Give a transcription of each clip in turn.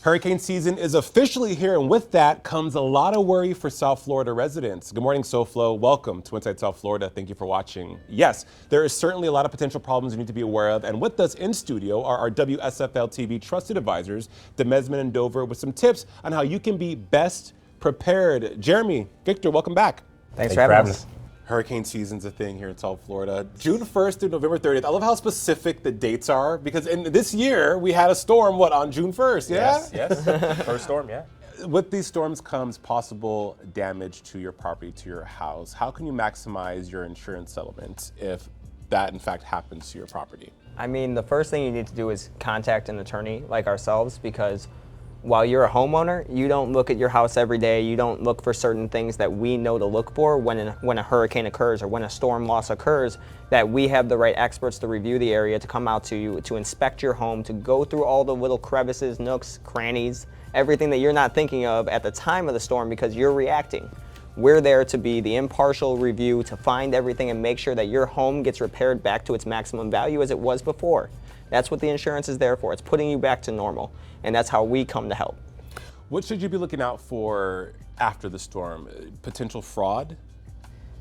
Hurricane season is officially here, and with that comes a lot of worry for South Florida residents. Good morning, SoFlo. Welcome to Inside South Florida. Thank you for watching. Yes, there is certainly a lot of potential problems you need to be aware of, and with us in studio are our WSFL TV trusted advisors, Demesmin and Dover, with some tips on how you can be best prepared. Jeremy, Victor, welcome back. Thanks for having us. Hurricane season's a thing here in South Florida. June 1st through November 30th. I love how specific the dates are because in this year we had a storm, on June 1st, yeah? Yes. First storm, yeah. With these storms comes possible damage to your property, to your house. How can you maximize your insurance settlement if that in fact happens to your property? I mean, the first thing you need to do is contact an attorney like ourselves, because while you're a homeowner, you don't look at your house every day. You don't look for certain things that we know to look for when a hurricane occurs or when a storm loss occurs, that we have the right experts to review the area, to come out to you, to inspect your home, to go through all the little crevices, nooks, crannies, everything that you're not thinking of at the time of the storm because you're reacting. We're there to be the impartial review, to find everything and make sure that your home gets repaired back to its maximum value as it was before. That's what the insurance is there for. It's putting you back to normal, and that's how we come to help. What should you be looking out for after the storm? Potential fraud?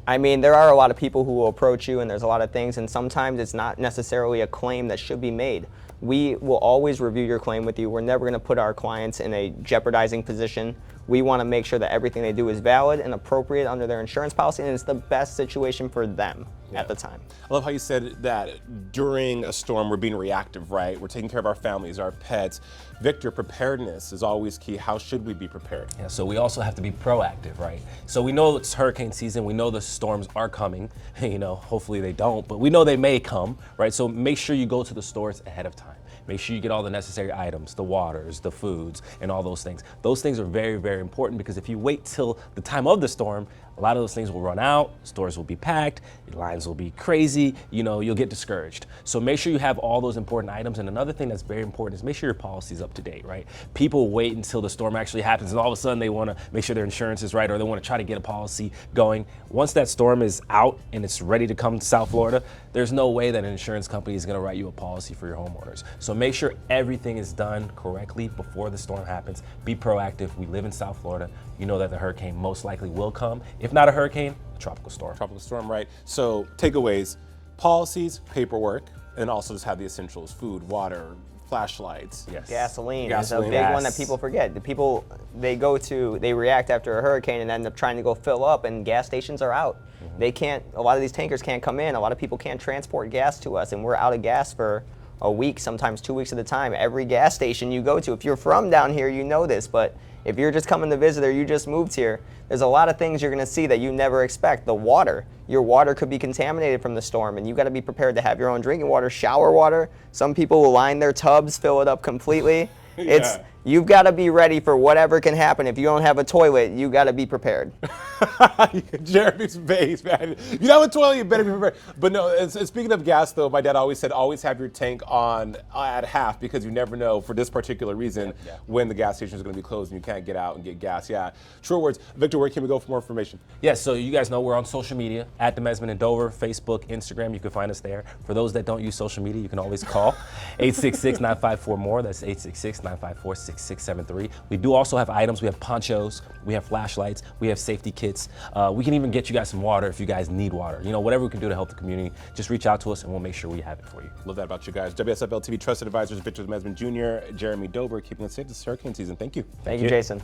I mean, there are a lot of people who will approach you, and there's a lot of things, and sometimes it's not necessarily a claim that should be made. We will always review your claim with you. We're never going to put our clients in a jeopardizing position. We want to make sure that everything they do is valid and appropriate under their insurance policy, and it's the best situation for them at the time. I love how you said that during a storm we're being reactive, right? We're taking care of our families, our pets. Victor, preparedness is always key. How should we be prepared? Yeah, so we also have to be proactive, right? So we know it's hurricane season. We know the storms are coming. Hopefully they don't, but we know they may come, right? So make sure you go to the stores ahead of time. Make sure you get all the necessary items, the waters, the foods, and all those things. Those things are very, very important because if you wait till the time of the storm, a lot of those things will run out, stores will be packed, lines will be crazy, you'll get discouraged. So make sure you have all those important items. And another thing that's very important is make sure your policy is up to date, right? People wait until the storm actually happens and all of a sudden they want to make sure their insurance is right or they want to try to get a policy going. Once that storm is out and it's ready to come to South Florida, there's no way that an insurance company is going to write you a policy for your homeowners. So make sure everything is done correctly before the storm happens. Be proactive. We live in South Florida. You know that the hurricane most likely will come. If not a hurricane, a tropical storm. Tropical storm, right? So takeaways, policies, paperwork, and also just have the essentials: food, water, flashlights. Yes. Gasoline is a big one that people forget. The people, they react after a hurricane and end up trying to go fill up, and gas stations are out. They can't, a lot of these tankers can't come in. A lot of people can't transport gas to us, and we're out of gas for a week, sometimes 2 weeks at a time. Every gas station you go to, if you're from down here, you know this, but if you're just coming to visit or you just moved here, there's a lot of things you're going to see that you never expect. The water, your water could be contaminated from the storm, and you got to be prepared to have your own drinking water, shower water. Some people will line their tubs, fill it up completely. You've got to be ready for whatever can happen. If you don't have a toilet, you got to be prepared. Jeremy's face, man. If you don't have a toilet, you better be prepared. But no, speaking of gas, though, my dad always said, always have your tank on at half because you never know, for this particular reason, when the gas station is going to be closed and you can't get out and get gas. Yeah, true words. Victor, where can we go for more information? Yes, so you guys know we're on social media, at Demesmin and Dover, Facebook, Instagram. You can find us there. For those that don't use social media, you can always call 866-954-MORE. That's 866-954-6673. We do also have items. We have ponchos, we have flashlights, we have safety kits. We can even get you guys some water if you guys need water. Whatever we can do to help the community, just reach out to us and we'll make sure we have it for you. Love that about you guys. WSFL TV trusted advisors Victor Demesmin Jr., Jeremy Dover, keeping us safe this hurricane season. Thank you. Thank you, Jason.